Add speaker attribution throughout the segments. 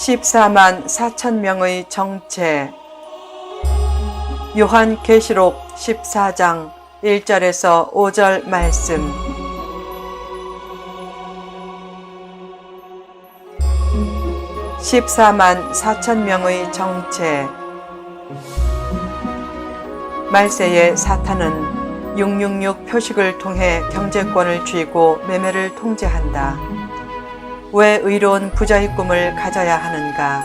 Speaker 1: 14만 4천 명의 정체. 요한계시록 14장 1절에서 5절 말씀. (14만 4천 명의 정체). 말세에 사탄은 666 표식을 통해 경제권을 쥐고 매매를 통제한다. 왜 의로운 부자의 꿈을 가져야 하는가?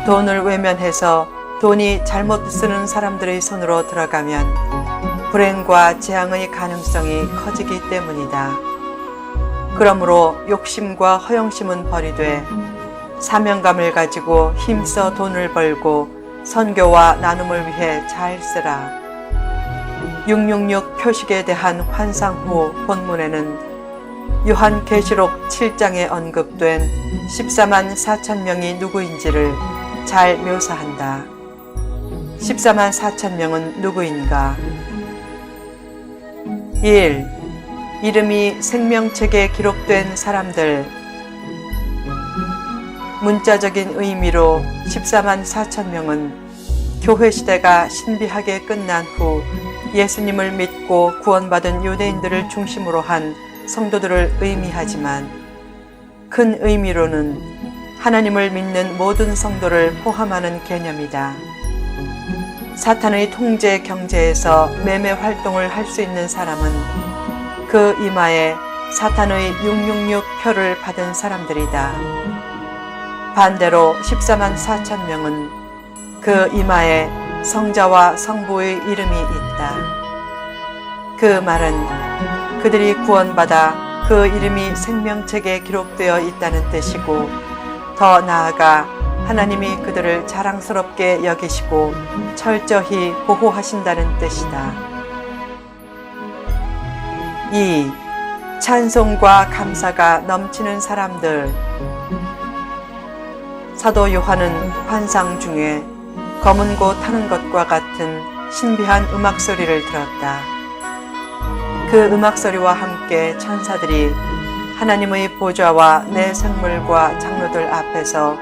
Speaker 1: 돈을 외면해서 돈이 잘못 쓰는 사람들의 손으로 들어가면 불행과 재앙의 가능성이 커지기 때문이다. 그러므로 욕심과 허영심은 버리되 사명감을 가지고 힘써 돈을 벌고 선교와 나눔을 위해 잘 쓰라. 666 표식에 대한 환상 후 본문에는 요한계시록 7장에 언급된 14만 4천 명이 누구인지를 잘 묘사한다. 14만 4천 명은 누구인가? 1. 이름이 생명책에 기록된 사람들. 문자적인 의미로 14만 4천 명은 교회 시대가 신비하게 끝난 후 예수님을 믿고 구원받은 유대인들을 중심으로 한 성도들을 의미하지만 큰 의미로는 하나님을 믿는 모든 성도를 포함하는 개념이다. 사탄의 통제 경제에서 매매 활동을 할 수 있는 사람은 그 이마에 사탄의 666 표를 받은 사람들이다. 반대로 14만 4천 명은 그 이마에 성자와 성부의 이름이 있다. 그 말은 그들이 구원받아 그 이름이 생명책에 기록되어 있다는 뜻이고, 더 나아가 하나님이 그들을 자랑스럽게 여기시고 철저히 보호하신다는 뜻이다. 2. 찬송과 감사가 넘치는 사람들. 사도 요한은 환상 중에 검은 고 타는 것과 같은 신비한 음악 소리를 들었다. 그 음악 소리와 함께 천사들이 하나님의 보좌와 내 생물과 장로들 앞에서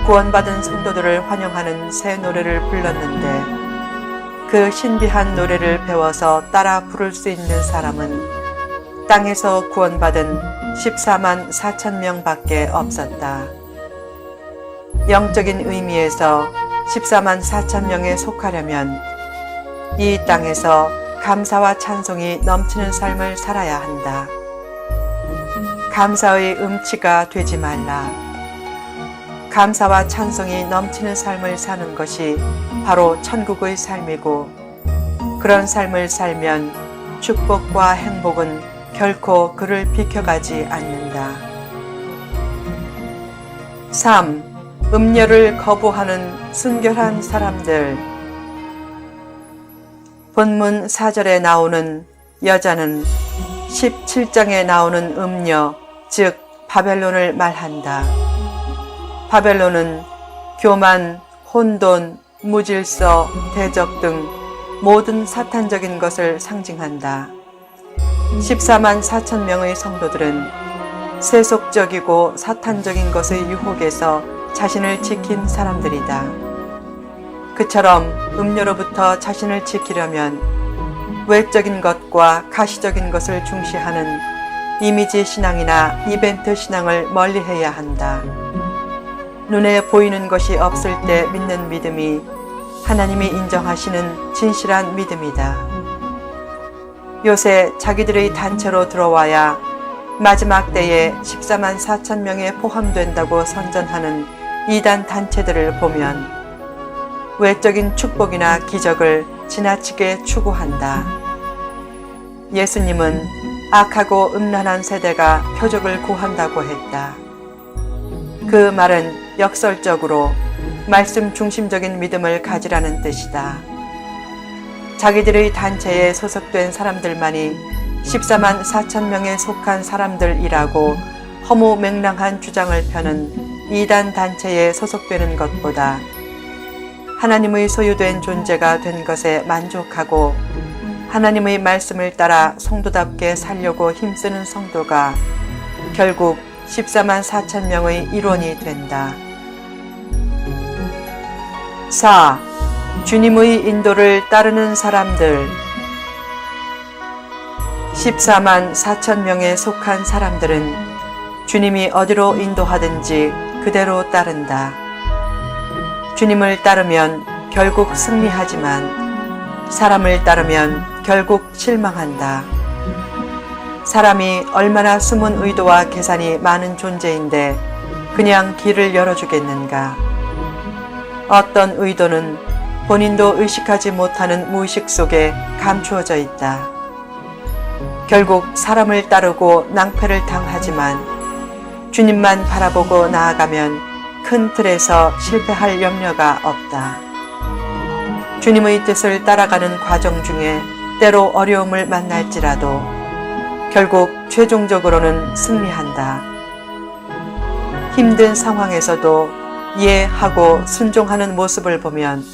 Speaker 1: 구원받은 성도들을 환영하는 새 노래를 불렀는데, 그 신비한 노래를 배워서 따라 부를 수 있는 사람은 땅에서 구원받은 14만 4천 명밖에 없었다. 영적인 의미에서 14만 4천 명에 속하려면 이 땅에서 감사와 찬송이 넘치는 삶을 살아야 한다. 감사의 음치가 되지 말라. 감사와 찬송이 넘치는 삶을 사는 것이 바로 천국의 삶이고, 그런 삶을 살면 축복과 행복은 결코 그를 비켜가지 않는다. 3. 음료를 거부하는 순결한 사람들. 본문 4절에 나오는 여자는 17장에 나오는 음녀, 즉 바벨론을 말한다. 바벨론은 교만, 혼돈, 무질서, 대적 등 모든 사탄적인 것을 상징한다. 14만 4천 명의 성도들은 세속적이고 사탄적인 것의 유혹에서 자신을 지킨 사람들이다. 그처럼 음료로부터 자신을 지키려면 외적인 것과 가시적인 것을 중시하는 이미지 신앙이나 이벤트 신앙을 멀리해야 한다. 눈에 보이는 것이 없을 때 믿는 믿음이 하나님이 인정하시는 진실한 믿음이다. 요새 자기들의 단체로 들어와야 마지막 때에 14만 4천 명에 포함된다고 선전하는 이단 단체들을 보면 외적인 축복이나 기적을 지나치게 추구한다. 예수님은 악하고 음란한 세대가 표적을 구한다고 했다. 그 말은 역설적으로 말씀 중심적인 믿음을 가지라는 뜻이다. 자기들의 단체에 소속된 사람들만이 14만 4천 명에 속한 사람들이라고 허무맹랑한 주장을 펴는 이단 단체에 소속되는 것보다 하나님의 소유된 존재가 된 것에 만족하고 하나님의 말씀을 따라 성도답게 살려고 힘쓰는 성도가 결국 14만 4천 명의 일원이 된다. 4. 주님의 인도를 따르는 사람들. 14만 4천 명에 속한 사람들은 주님이 어디로 인도하든지 그대로 따른다. 주님을 따르면 결국 승리하지만 사람을 따르면 결국 실망한다. 사람이 얼마나 숨은 의도와 계산이 많은 존재인데 그냥 길을 열어주겠는가. 어떤 의도는 본인도 의식하지 못하는 무의식 속에 감추어져 있다. 결국 사람을 따르고 낭패를 당하지만 주님만 바라보고 나아가면 큰 틀에서 실패할 염려가 없다. 주님의 뜻을 따라가는 과정 중에 때로 어려움을 만날지라도 결국 최종적으로는 승리한다. 힘든 상황에서도 이해하고 순종하는 모습을 보면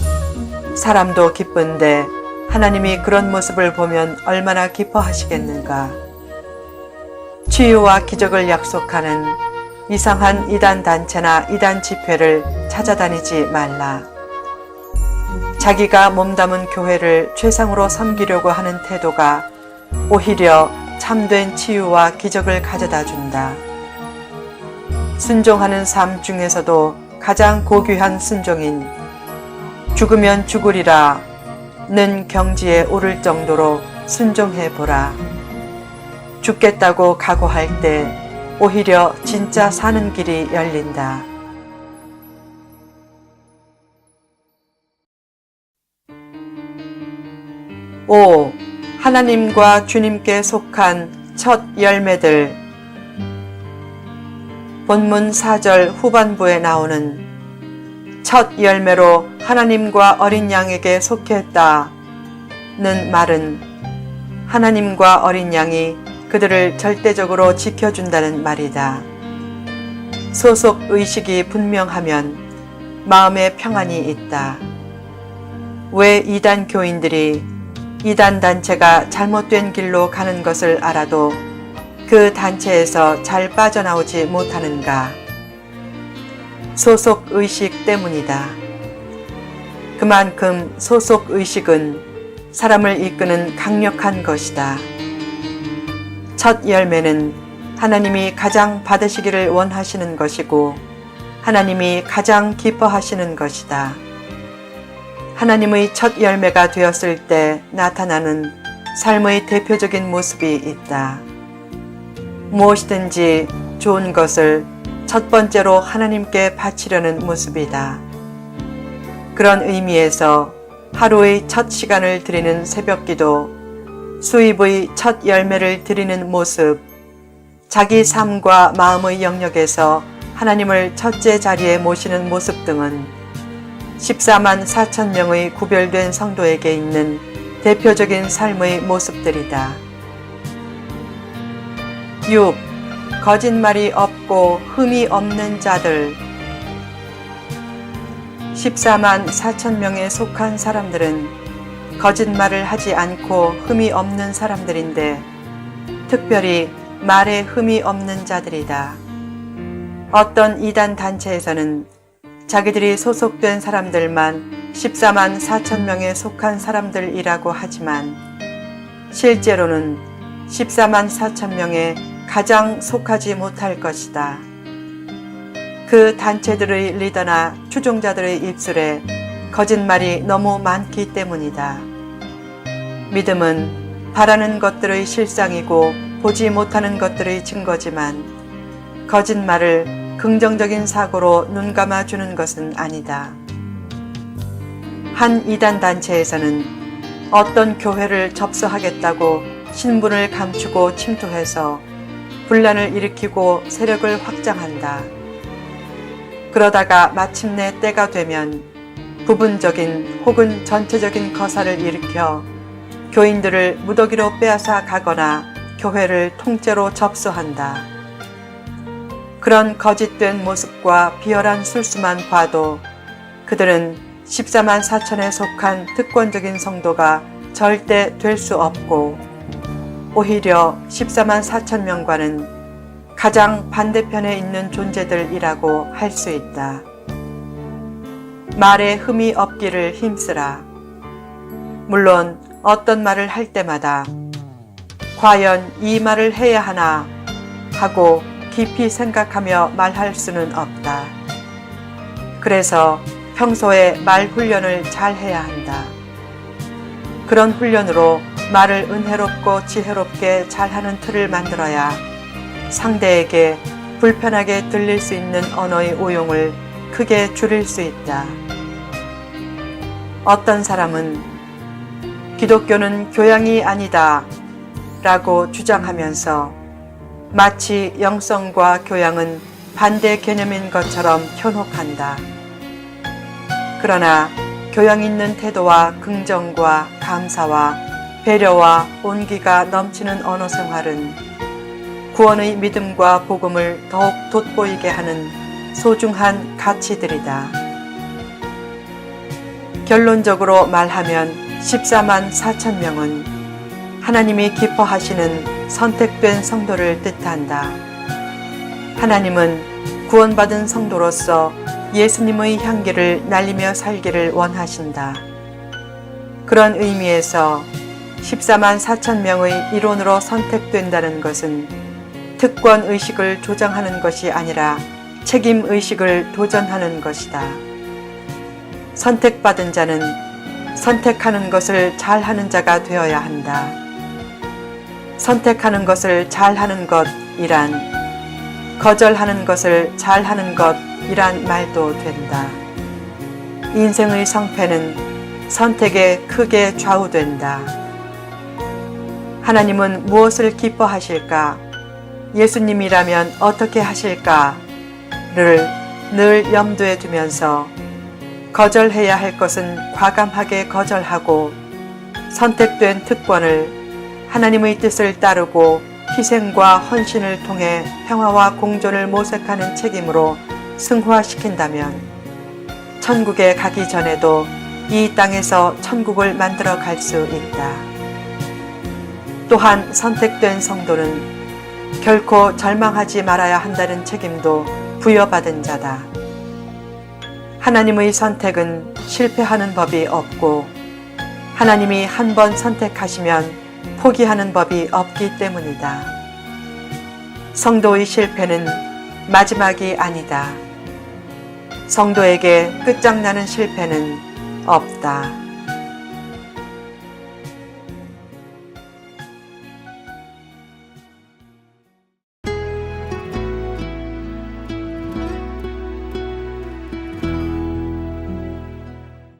Speaker 1: 사람도 기쁜데 하나님이 그런 모습을 보면 얼마나 기뻐하시겠는가. 치유와 기적을 약속하는 이상한 이단 단체나 이단 집회를 찾아다니지 말라. 자기가 몸담은 교회를 최상으로 섬기려고 하는 태도가 오히려 참된 치유와 기적을 가져다 준다. 순종하는 삶 중에서도 가장 고귀한 순종인 죽으면 죽으리라 는 경지에 오를 정도로 순종해 보라. 죽겠다고 각오할 때 오히려 진짜 사는 길이 열린다. 5. 하나님과 주님께 속한 첫 열매들. 본문 4절 후반부에 나오는 첫 열매로 하나님과 어린 양에게 속했다는 말은 하나님과 어린 양이 그들을 절대적으로 지켜준다는 말이다. 소속 의식이 분명하면 마음에 평안이 있다. 왜 이단 교인들이 이단 단체가 잘못된 길로 가는 것을 알아도 그 단체에서 잘 빠져나오지 못하는가? 소속 의식 때문이다. 그만큼 소속 의식은 사람을 이끄는 강력한 것이다. 첫 열매는 하나님이 가장 받으시기를 원하시는 것이고 하나님이 가장 기뻐하시는 것이다. 하나님의 첫 열매가 되었을 때 나타나는 삶의 대표적인 모습이 있다. 무엇이든지 좋은 것을 첫 번째로 하나님께 바치려는 모습이다. 그런 의미에서 하루의 첫 시간을 드리는 새벽기도, 수입의 첫 열매를 드리는 모습, 자기 삶과 마음의 영역에서 하나님을 첫째 자리에 모시는 모습 등은 14만 4천 명의 구별된 성도에게 있는 대표적인 삶의 모습들이다. 6. 거짓말이 없고 흠이 없는 자들. 14만 4천 명에 속한 사람들은 거짓말을 하지 않고 흠이 없는 사람들인데 특별히 말에 흠이 없는 자들이다. 어떤 이단 단체에서는 자기들이 소속된 사람들만 14만 4천 명에 속한 사람들이라고 하지만 실제로는 14만 4천 명에 가장 속하지 못할 것이다. 그 단체들의 리더나 추종자들의 입술에 거짓말이 너무 많기 때문이다. 믿음은 바라는 것들의 실상이고 보지 못하는 것들의 증거지만 거짓말을 긍정적인 사고로 눈감아주는 것은 아니다. 한 이단 단체에서는 어떤 교회를 접수하겠다고 신분을 감추고 침투해서 분란을 일으키고 세력을 확장한다. 그러다가 마침내 때가 되면 부분적인 혹은 전체적인 거사를 일으켜 교인들을 무더기로 빼앗아 가거나 교회를 통째로 접수한다. 그런 거짓된 모습과 비열한 술수만 봐도 그들은 14만 4천에 속한 특권적인 성도가 절대 될 수 없고 오히려 14만 4천 명과는 가장 반대편에 있는 존재들이라고 할 수 있다. 말에 흠이 없기를 힘쓰라. 물론 어떤 말을 할 때마다 과연 이 말을 해야 하나 하고 깊이 생각하며 말할 수는 없다. 그래서 평소에 말 훈련을 잘 해야 한다. 그런 훈련으로 말을 은혜롭고 지혜롭게 잘하는 틀을 만들어야 상대에게 불편하게 들릴 수 있는 언어의 오용을 크게 줄일 수 있다. 어떤 사람은 기독교는 교양이 아니다 라고 주장하면서 마치 영성과 교양은 반대 개념인 것처럼 현혹한다. 그러나 교양 있는 태도와 긍정과 감사와 배려와 온기가 넘치는 언어 생활은 구원의 믿음과 복음을 더욱 돋보이게 하는 소중한 가치들이다. 결론적으로 말하면 14만 4천 명은 하나님이 기뻐하시는 선택된 성도를 뜻한다. 하나님은 구원받은 성도로서 예수님의 향기를 날리며 살기를 원하신다. 그런 의미에서 14만 4천 명의 일원으로 선택된다는 것은 특권의식을 조장하는 것이 아니라 책임의식을 도전하는 것이다. 선택받은 자는 선택하는 것을 잘하는 자가 되어야 한다. 선택하는 것을 잘하는 것이란 거절하는 것을 잘하는 것이란 말도 된다. 인생의 성패는 선택에 크게 좌우된다. 하나님은 무엇을 기뻐하실까? 예수님이라면 어떻게 하실까를 늘 염두에 두면서 거절해야 할 것은 과감하게 거절하고 선택된 특권을 하나님의 뜻을 따르고 희생과 헌신을 통해 평화와 공존을 모색하는 책임으로 승화시킨다면 천국에 가기 전에도 이 땅에서 천국을 만들어 갈 수 있다. 또한 선택된 성도는 결코 절망하지 말아야 한다는 책임도 부여받은 자다. 하나님의 선택은 실패하는 법이 없고 하나님이 한 번 선택하시면 포기하는 법이 없기 때문이다. 성도의 실패는 마지막이 아니다. 성도에게 끝장나는 실패는 없다.